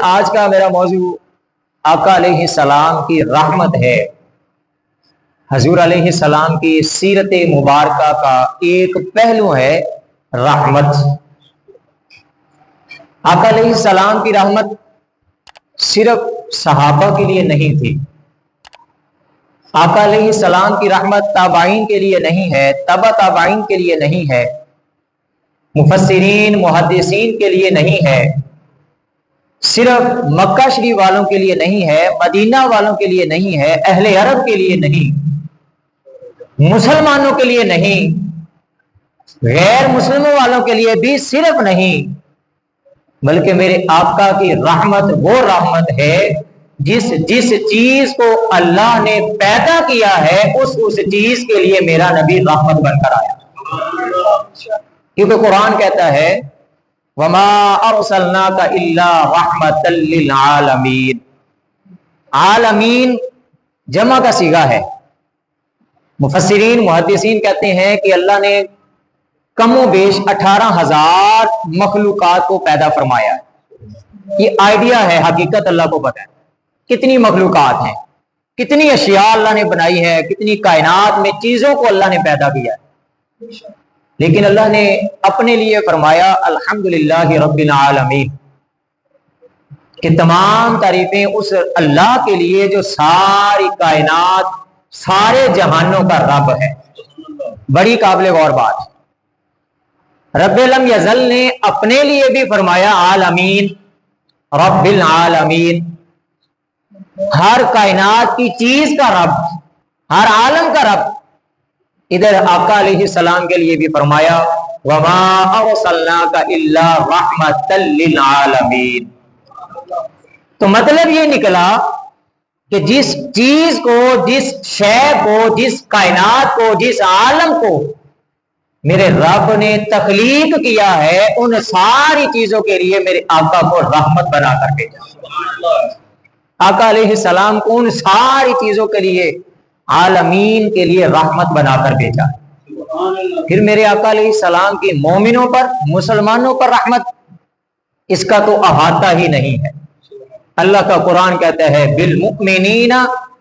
آج کا میرا موضوع آقا علیہ السلام کی رحمت ہے۔ حضور علیہ السلام کی سیرت مبارکہ کا ایک پہلو ہے رحمت۔ آقا علیہ السلام کی رحمت صرف صحابہ کے لیے نہیں تھی، آقا علیہ السلام کی رحمت تابعین کے لیے نہیں ہے، تبع تابعین کے لیے نہیں ہے، مفسرین محدثین کے لیے نہیں ہے، صرف مکہ شریف والوں کے لیے نہیں ہے، مدینہ والوں کے لیے نہیں ہے، اہل عرب کے لیے نہیں، مسلمانوں کے لیے نہیں، غیر مسلموں والوں کے لیے بھی صرف نہیں، بلکہ میرے آقا کی رحمت وہ رحمت ہے جس چیز کو اللہ نے پیدا کیا ہے اس چیز کے لیے میرا نبی رحمت بن کر آیا۔ کیونکہ قرآن کہتا ہے وما ارسلناک الا رحمۃ للعالمین۔ عالمین جمع کا صیغہ ہے۔ مفسرین محدثین کہتے ہیں کہ اللہ نے کم و بیش 18,000 مخلوقات کو پیدا فرمایا ہے۔ یہ آئیڈیا ہے، حقیقت اللہ کو پتہ ہے کتنی مخلوقات ہیں، کتنی اشیاء اللہ نے بنائی ہے، کتنی کائنات میں چیزوں کو اللہ نے پیدا کیا ہے، لیکن اللہ نے اپنے لیے فرمایا الحمدللہ رب العالمین، کہ تمام تعریفیں اس اللہ کے لیے جو ساری کائنات سارے جہانوں کا رب ہے۔ بڑی قابل غور بات ہے۔ رب لم یزل نے اپنے لیے بھی فرمایا عالمین رب العالمین، ہر کائنات کی چیز کا رب، ہر عالم کا رب۔ ادھر آقا علیہ السلام کے لیے بھی فرمایا وما ارسلناک الا رحمۃ للعالمین۔ تو مطلب یہ نکلا کہ جس چیز کو، جس شے کو، جس کائنات کو، جس عالم کو میرے رب نے تخلیق کیا ہے، ان ساری چیزوں کے لیے میرے آقا کو رحمت بنا کر بھیجا۔ آقا علیہ السلام کو ان ساری چیزوں کے لیے، عالمین کے لیے رحمت بنا کر بھیجا۔ پھر میرے آقا علیہ السلام کی مومنوں پر، مسلمانوں پر رحمت، اس کا تو احاطہ ہی نہیں ہے۔ اللہ کا قرآن کہتا ہے بالمؤمنین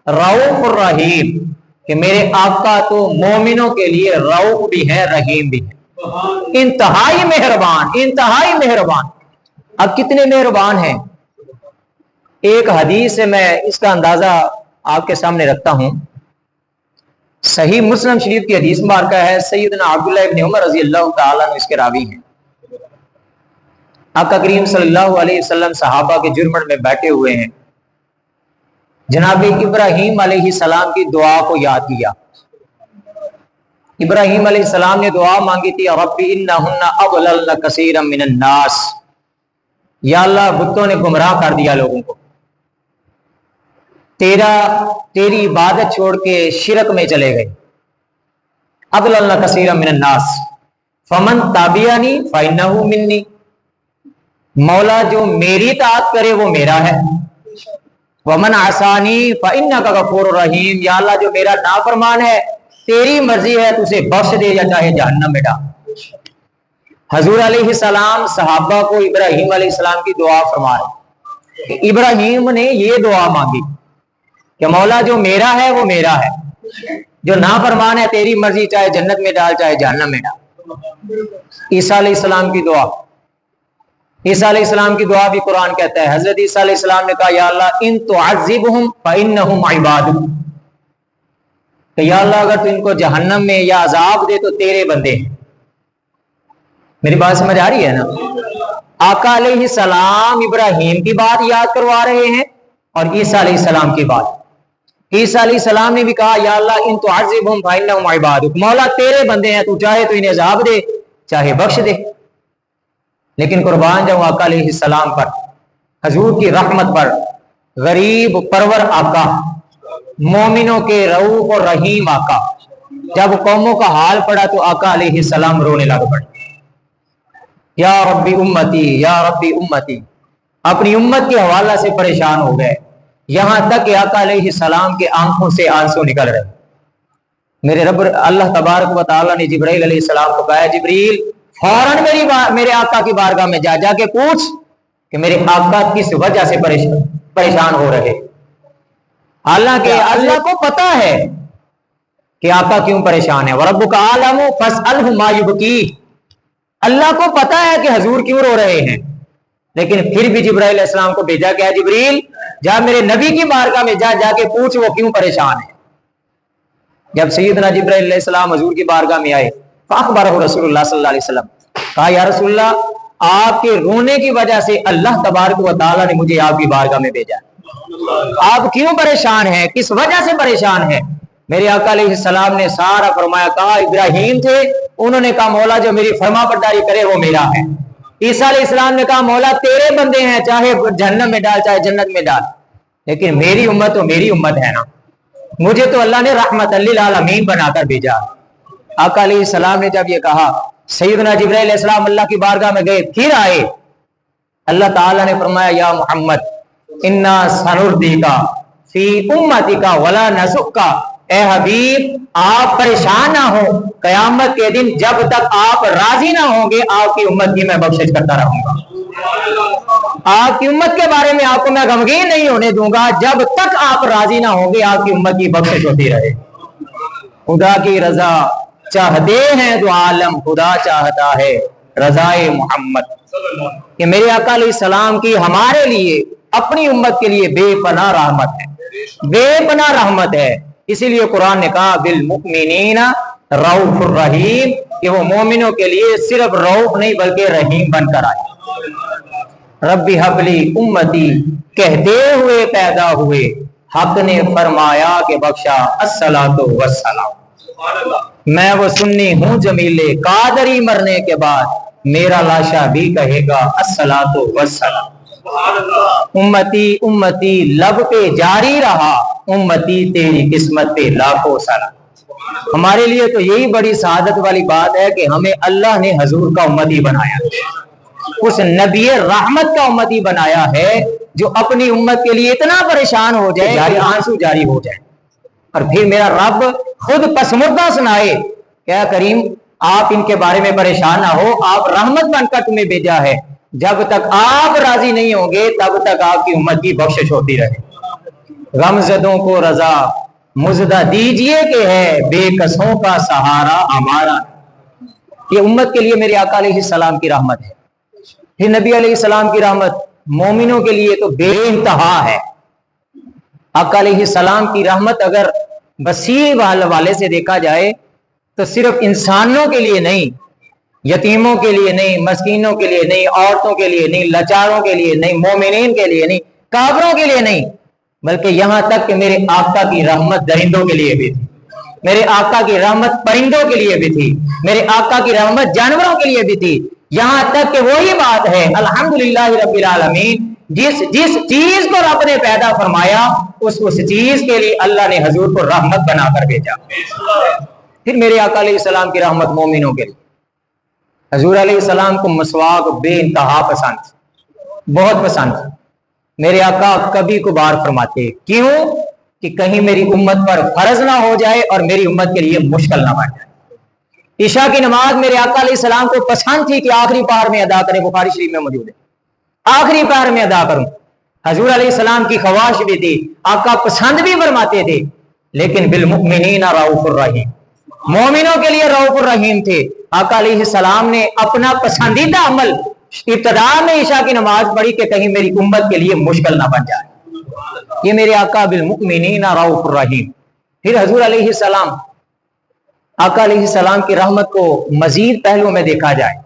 رؤوف الرحیم، کہ میرے آقا تو مومنوں کے لیے رؤوف بھی ہے، رحیم بھی ہے، انتہائی مہربان، انتہائی مہربان۔ اب کتنے مہربان ہیں؟ ایک حدیث سے میں اس کا اندازہ آپ کے سامنے رکھتا ہوں۔ صحیح مسلم شریف کی حدیث مبارکہ ہے، سیدنا عبداللہ ابن عمر رضی اللہ تعالیٰ عنہ اس کے راوی ہیں۔ آقا کریم صلی اللہ علیہ وسلم صحابہ کے جرمن میں بیٹھے ہوئے ہیں، جناب ابراہیم علیہ السلام کی دعا کو یاد کیا۔ ابراہیم علیہ السلام نے دعا مانگی تھی رب انہن اضللن کثیرا من الناس، یا اللہ بتوں نے گمراہ کر دیا لوگوں کو، تیری عبادت چھوڑ کے شرک میں چلے گئے۔ اضللن کثیرا من الناس فمن تابعنی فانہ منی، مولا جو میری اطاعت کرے وہ میرا ہے، ومن عصانی فانک غفور رحیم، یا اللہ جو میرا نافرمان ہے تیری مرضی ہے تو اسے بخش دے یا چاہے جہنم میں ڈال۔ حضور علیہ السلام صحابہ کو ابراہیم علیہ السلام کی دعا فرما رہے کہ ابراہیم نے یہ دعا مانگی کہ مولا جو میرا ہے وہ میرا ہے، جو نافرمان ہے تیری مرضی، چاہے جنت میں ڈال چاہے جہنم میں ڈال۔ عیسیٰ علیہ السلام کی دعا، عیسیٰ علیہ السلام کی دعا بھی قرآن کہتا ہے، حضرت عیسیٰ علیہ السلام نے کہا یا اللہ ان تعذبہم فانہم عبادک، کہ یا اللہ اگر تو ان کو جہنم میں یا عذاب دے تو تیرے بندے ہیں۔ میری بات سمجھ آ رہی ہے نا؟ آقا علیہ السلام ابراہیم کی بات یاد کروا رہے ہیں اور عیسیٰ علیہ السلام کی بات۔ عیسیٰ علیہ السلام نے بھی کہا یا اللہ ان تعذبہم فانہم عبادک، مولا تیرے بندے ہیں، تو چاہے تو انہیں عذاب دے چاہے بخش دے۔ لیکن قربان جاؤں آقا علیہ السلام پر، حضور کی رحمت پر، غریب پرور آقا، مومنوں کے رؤوف اور رحیم آقا، جب قوموں کا حال پڑا تو آقا علیہ السلام رونے لگ پڑے، یا ربی امتی یا ربی امتی، اپنی امت کے حوالہ سے پریشان ہو گئے، یہاں تک کہ آقا علیہ السلام کے آنکھوں سے آنسو نکل رہے۔ میرے رب اللہ تبارک و تعالیٰ نے جبرائیل علیہ السلام کو کہا جبریل فوراً میرے آقا کی بارگاہ میں جا کے پوچھ کہ میرے آقا کس وجہ سے پریشان ہو رہے، حالانکہ اللہ کو پتا ہے کہ آقا کیوں پریشان ہے۔ وَرَبُّكَ أَعْلَمُ فَاسْأَلْهُ مَا يُبْكِيهِ، اللہ کو پتا ہے کہ حضور کیوں رو رہے ہیں، لیکن پھر بھی جبرائیل علیہ السلام کو بھیجا کہ جبریل جا میرے نبی کی بارگاہ میں جا کے پوچھ وہ کیوں پریشان ہے۔ جب سیدنا جبرائیل علیہ السلام حضور کی بارگاہ میں آئے، فاخبرہ رسول اللہ صلی اللہ علیہ وسلم، کہا یا رسول اللہ آپ کے رونے کی وجہ سے اللہ تبارک و تعالیٰ نے مجھے آپ کی بارگاہ میں بھیجا، آپ کیوں پریشان ہیں، کس وجہ سے پریشان ہیں؟ میرے آقا علیہ السلام نے سارا فرمایا، کہا ابراہیم تھے، انہوں نے کہا مولا جو میری فرما برداری کرے وہ میرا ہے۔ عیسیٰ علیہ السلام نے کہا مولا تیرے بندے ہیں، چاہے جہنم میں ڈال چاہے جنت میں ڈال، لیکن میری امت تو میری امت ہے نا، مجھے تو اللہ نے رحمت للعالمین بنا کر بھیجا۔ آقا علیہ السلام نے جب یہ کہا، سیدنا جبرائیل علیہ السلام اللہ کی بارگاہ میں گئے، پھر آئے، اللہ تعالیٰ نے فرمایا یا محمد انا سنردیکا فی امتکا ولا نسکا، اے حبیب آپ پریشان نہ ہو، قیامت کے دن جب تک آپ راضی نہ ہوں گے آپ کی امت کی میں بخشش کرتا رہوں گا، آپ کی امت کے بارے میں آپ کو میں غمگین نہیں ہونے دوں گا، جب تک آپ راضی نہ ہوں گے آپ کی امت کی بخشش ہوتی رہے۔ خدا کی رضا چاہتے ہیں تو عالم خدا چاہتا ہے رضائے محمد، کہ میرے آقا علیہ السلام کی ہمارے لیے اپنی امت کے لیے بے پناہ رحمت ہے، بے پناہ رحمت ہے۔ اسی لیے قرآن نے کہا بالمؤمنین رؤوف الرحیم، کہ وہ مومنوں کے لیے صرف رؤوف نہیں بلکہ رحیم بن کر آئے۔ ربی حبلی امتی کہتے ہوئے پیدا ہوئے، حق نے فرمایا کہ بخشا الصلاۃ والسلام، میں وہ سنی ہوں جمیلے قادری مرنے کے بعد میرا لاشا بھی کہے گا الصلاۃ والسلام۔ امتی امتی لب پہ جاری رہا، امتی تیری قسمت پہ لاکھوں سلام۔ ہمارے لیے تو یہی بڑی سعادت والی بات ہے کہ ہمیں اللہ نے حضور کا امتی بنایا، اس نبی رحمت کا امتی بنایا ہے جو اپنی امت کے لیے اتنا پریشان ہو جائے جاری آنسو جاری ہو جائے، اور پھر میرا رب خود پسمردہ سنائے کہ اے کریم آپ ان کے بارے میں پریشان نہ ہو، آپ رحمت بن کر تمہیں بھیجا ہے، جب تک آپ راضی نہیں ہوں گے تب تک آپ کی امت کی بخشش ہوتی رہے۔ غمزدوں کو رضا مزدہ دیجئے کہ ہے بے کسوں کا سہارا ہمارا، یہ امت کے لیے میرے آقا علیہ السلام کی رحمت ہے۔ پھر نبی علیہ السلام کی رحمت مومنوں کے لیے تو بے انتہا ہے۔ آقا علیہ السلام کی رحمت اگر وسیع والے سے دیکھا جائے تو صرف انسانوں کے لیے نہیں، یتیموں کے لیے نہیں، مسکینوں کے لیے نہیں، عورتوں کے لیے نہیں، لاچاروں کے لیے نہیں، مومنین کے لیے نہیں، کافروں کے لیے نہیں، بلکہ یہاں تک کہ میرے آقا کی رحمت درندوں کے لیے بھی تھی، میرے آقا کی رحمت پرندوں کے لیے بھی تھی، میرے آقا کی رحمت جانوروں کے لیے بھی تھی، یہاں تک کہ وہی بات ہے الحمدللہ رب العالمین، جس چیز کو رب نے پیدا فرمایا اس چیز کے لیے اللہ نے حضور کو رحمت بنا کر بھیجا۔ پھر میرے آقا علیہ السلام کی رحمت مومنوں کے لیے، حضور علیہ السلام کو مسواک بے انتہا پسند، بہت پسند۔ میرے آقا کبھی کبھار فرماتے، کیوں کہ کہیں میری امت پر فرض نہ ہو جائے اور میری امت کے لیے مشکل نہ بن جائے۔ عشاء کی نماز میرے آقا علیہ السلام کو پسند تھی کہ آخری پہر میں ادا کریں، بخاری شریف میں موجود ہے، آخری پہر میں ادا کروں۔ حضور علیہ السلام کی خواہش بھی تھی، آقا پسند بھی فرماتے تھے، لیکن بالمؤمنین رؤوف الرحیم، مومنوں کے لیے رؤوف الرحیم تھے۔ آقا علیہ السلام نے اپنا پسندیدہ عمل ابتدا میں عشاء کی نماز پڑھی کہ کہیں میری امت کے لیے مشکل نہ بن جائے۔ یہ میرے آقا بالمؤمنین رؤوف الرحیم۔ پھر حضور علیہ السلام، آقا علیہ السلام کی رحمت کو مزید پہلوؤں میں دیکھا جائے،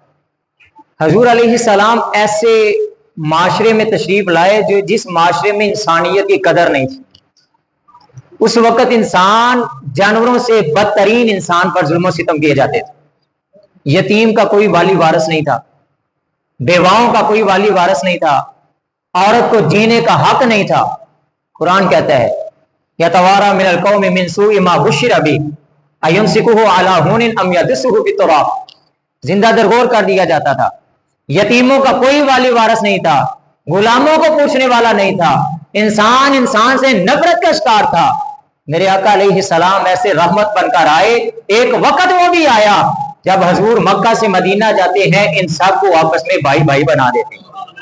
حضور علیہ السلام ایسے معاشرے میں تشریف لائے جو جس معاشرے میں انسانیت کی قدر نہیں تھی۔ اس وقت انسان جانوروں سے بدترین انسان پر ظلم و ستم کیے جاتے تھے، یتیم کا کوئی والی وارث نہیں تھا، بیواؤں کا کوئی والی وارث نہیں تھا، عورت کو جینے کا حق نہیں تھا۔ قرآن کہتا ہے یتوارا من القوم من سوء ما بشر به ایمسکہ علی ہون ام یدسہ فی التراب، زندہ درگور کر دیا جاتا تھا، یتیموں کا کوئی والی وارث نہیں تھا، غلاموں کو پوچھنے والا نہیں تھا، انسان سے نفرت کا شکار تھا۔ میرے آقا علیہ السلام ایسے رحمت بن کر آئے۔ ایک وقت وہ بھی آیا جب حضور مکہ سے مدینہ جاتے ہیں، ان سب کو آپس میں بھائی بھائی بنا دیتے ہیں،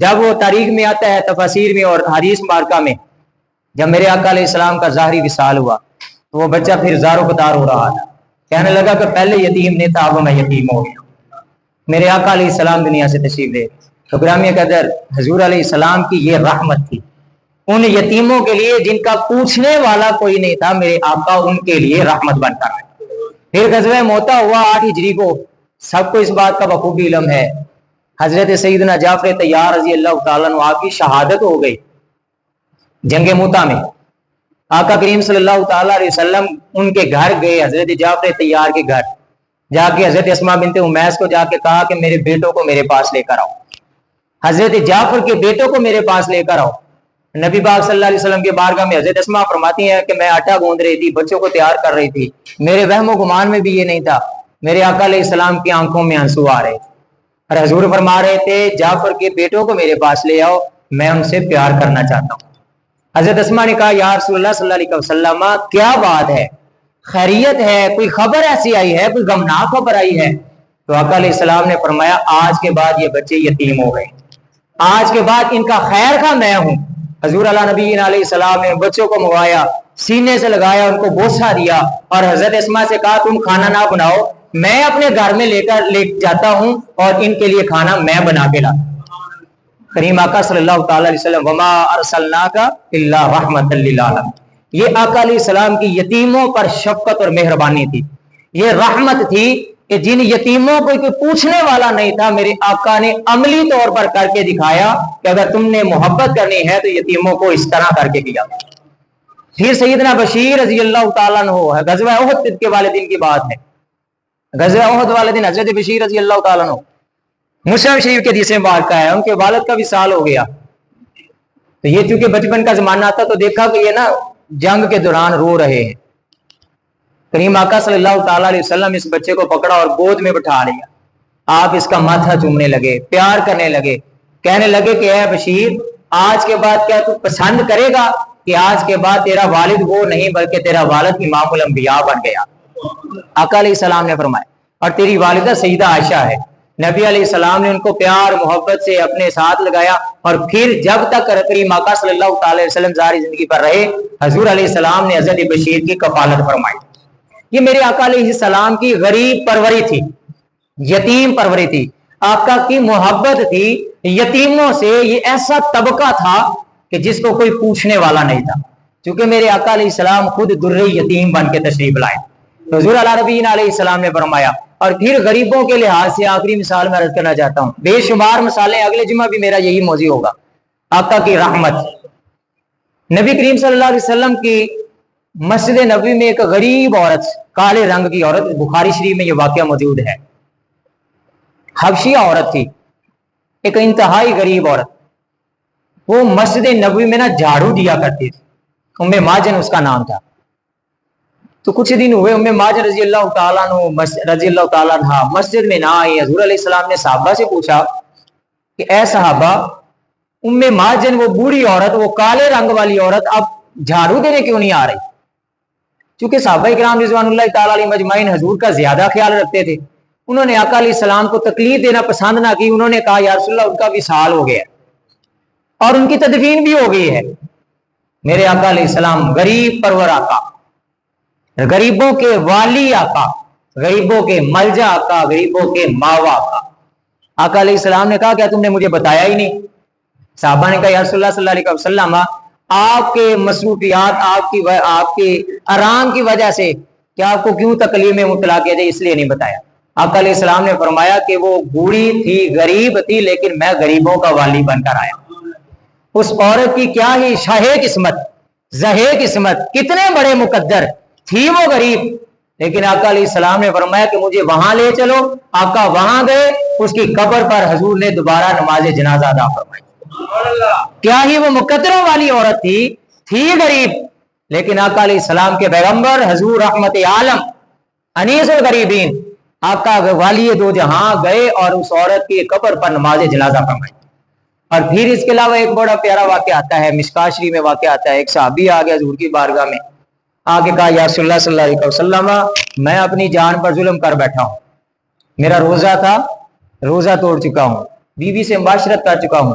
جب وہ تاریخ میں آتا ہے، تفاسیر میں اور حدیث مبارکہ میں، جب میرے آقا علیہ السلام کا ظاہری وصال ہوا تو وہ بچہ پھر زار و قطار ہو رہا تھا، کہنے لگا کہ پہلے یتیم نہیں تھا، اب میں یتیم ہو گیا۔ میرے آقا علیہ السلام دنیا سے تشریف لے، تو گرامی قدر حضور علیہ السلام کی یہ رحمت تھی ان یتیموں کے لیے جن کا پوچھنے والا کوئی نہیں تھا، میرے آقا ان کے لیے رحمت بن کر آئے۔ پھر غزوہ موتا ہوا 8 ہجری کو، سب کو اس بات کا بخوبی علم ہے، حضرت سیدنا جعفر طیار رضی اللہ تعالیٰ عنہ کی شہادت ہو گئی جنگ موتا میں۔ آقا کریم صلی اللہ تعالیٰ علیہ وسلم ان کے گھر گئے، حضرت جعفر طیار کے گھر جا کے حضرت اسماء بنت امیس کو جا کے کہا کہ میرے بیٹوں کو میرے پاس لے کر آؤ، حضرت جعفر کے بیٹوں کو میرے پاس لے کر آؤ۔ نبی پاک صلی اللہ علیہ وسلم کے بارگاہ میں حضرت اسماء فرماتی ہیں کہ میں آٹا گوندھ رہی تھی، بچوں کو تیار کر رہی تھی، میرے وہم و گمان میں بھی یہ نہیں تھا، میرے آقا علیہ السلام کی آنکھوں میں آنسو آ رہے تھے اور حضور فرما رہے تھے جعفر کے بیٹوں کو میرے پاس لے آؤ، میں ان سے پیار کرنا چاہتا ہوں۔ حضرت اسماء نے کہا یا رسول اللہ صلی اللہ علیہ وسلم کیا بات ہے، خیریت ہے، کوئی خبر ایسی آئی ہے، کوئی غمناک خبر آئی ہے؟ تو آقا علیہ السلام نے فرمایا آج کے بعد یہ بچے یتیم ہو گئے، آج کے بعد ان کا خیر خواہ میں ہوں۔ حضور علیہ نبی علیہ السلام نے بچوں کو منگوایا، سینے سے لگایا، ان کو بوسہ دیا اور حضرت اسماء سے کہا تم کھانا نہ بناؤ، میں اپنے گھر میں لے جاتا ہوں اور ان کے لیے کھانا میں بنا کے لاتا ہوں۔ کریم آقا صلی اللہ تعالی علیہ وسلم وما ارسلناک الا رحمۃ للعالمین، یہ آقا علیہ السلام کی یتیموں پر شفقت اور مہربانی تھی، یہ رحمت تھی کہ جن یتیموں کو کوئی پوچھنے والا نہیں تھا، میرے آقا نے عملی طور پر کر کے دکھایا کہ اگر تم نے محبت کرنی ہے تو یتیموں کو اس طرح کر کے کیا۔ پھر سیدنا بشیر رضی اللہ تعالیٰ عنہ، غزوہ احد کے والے دن کی بات ہے، غزوہ احد والے دن حضرت بشیر رضی اللہ تعالیٰ عنہ مسلم شریف کے حدیث مبارکہ ہے، ان کے والد کا وصال ہو گیا، تو یہ چونکہ بچپن کا زمانہ تھا تو دیکھا کہ یہ نا جنگ کے دوران رو رہے ہیں۔ کریم آقا صلی اللہ تعالیٰ علیہ وسلم اس بچے کو پکڑا اور گود میں بٹھا لیا، آپ اس کا ماتھا چومنے لگے، پیار کرنے لگے، کہنے لگے کہ اے بشیر آج کے بعد کیا تو پسند کرے گا کہ آج کے بعد تیرا والد وہ نہیں بلکہ تیرا والد امام الانبیاء بن گیا۔ آقا علیہ السلام نے فرمایا اور تیری والدہ سیدہ عائشہ ہے۔ نبی علیہ السلام نے ان کو پیار محبت سے اپنے ساتھ لگایا اور پھر جب تک کریم آقا صلی اللہ تعالی وسلم ظاہری زندگی پر رہے، حضور علیہ السلام نے حضرت بشیر کی کفالت فرمائی۔ یہ میرے آقا علیہ السلام کی غریب پروری تھی، یتیم پروری تھی، آقا کی محبت تھی یتیموں سے۔ یہ ایسا طبقہ تھا کہ جس کو کوئی پوچھنے والا نہیں تھا، چونکہ میرے آقا علیہ السلام خود درِ یتیم بن کے تشریف لائے۔ حضور علیہ السلام نے فرمایا اور پھر غریبوں کے لحاظ سے آخری مثال میں عرض کرنا چاہتا ہوں، بے شمار مثالیں، اگلے جمعہ بھی میرا یہی موضوع ہوگا، آقا کی رحمت۔ نبی کریم صلی اللہ علیہ وسلم کی مسجد نبوی میں ایک غریب عورت، کالے رنگ کی عورت، بخاری شریف میں یہ واقعہ موجود ہے، حبشیہ عورت تھی، ایک انتہائی غریب عورت، وہ مسجد نبوی میں نا جھاڑو دیا کرتی تھی، ام ماجن اس کا نام تھا۔ تو کچھ دن ہوئے ام ماجن رضی اللہ تعالیٰ عنہ مسجد میں نہ آئی۔ حضور علیہ السلام نے صحابہ سے پوچھا کہ اے صحابہ، ام ماجن وہ بوڑھی عورت، وہ کالے رنگ والی عورت اب جھاڑو دینے کیوں نہیں آ رہی؟ چونکہ صحابہ کرام رضوان اللہ تعالیٰ علیہ مجمعین حضور کا زیادہ خیال رکھتے تھے، انہوں نے آقا علیہ السلام کو تکلیف دینا پسند نہ کی، انہوں نے کہا یا رسول اللہ ان کا وصال ہو گیا اور ان کی تدفین بھی ہو گئی ہے۔ میرے آقا علیہ السلام غریب پرور آقا، غریبوں کے والی آقا، غریبوں کے ملجا آقا، غریبوں کے ماوا آقا۔ آقا علیہ السلام نے کہا کیا تم نے مجھے بتایا ہی نہیں؟ صحابہ نے کہا یا رسول اللہ صلی اللہ علیہ وسلم آپ کے مصروفیات، آپ کے آرام کی وجہ سے کیا آپ کو کیوں تکلیف میں مبتلا کیا جائے، اس لیے نہیں بتایا۔ آقا علیہ السلام نے فرمایا کہ وہ بوڑھی تھی، غریب تھی، لیکن میں غریبوں کا والی بن کر آیا۔ اس عورت کی کیا ہی شاہ قسمت، زہے قسمت، کتنے بڑے مقدر، تھی وہ غریب، لیکن آقا علیہ السلام نے فرمایا کہ مجھے وہاں لے چلو۔ آقا وہاں گئے، اس کی قبر پر حضور نے دوبارہ نماز جنازہ ادا فرمائی۔ کیا ہی وہ مقدروں والی عورت تھی غریب، لیکن آقا علیہ السلام کے پیغمبر حضور رحمت عالم انیس الغریبین آقا والی دو جہاں گئے اور اس عورت کی قبر پر نماز جنازہ فرمائی۔ اور پھر اس کے علاوہ ایک بڑا پیارا واقعہ آتا ہے، مشکاہ شریف میں واقعہ آتا ہے، ایک صحابی آ گیا حضور کی بارگاہ میں، آگے کہا یا رسول اللہ صلی اللہ علیہ وسلم میں اپنی جان پر ظلم کر بیٹھا ہوں، میرا روزہ تھا، روزہ توڑ چکا ہوں، بیوی سے معاشرت کر چکا ہوں،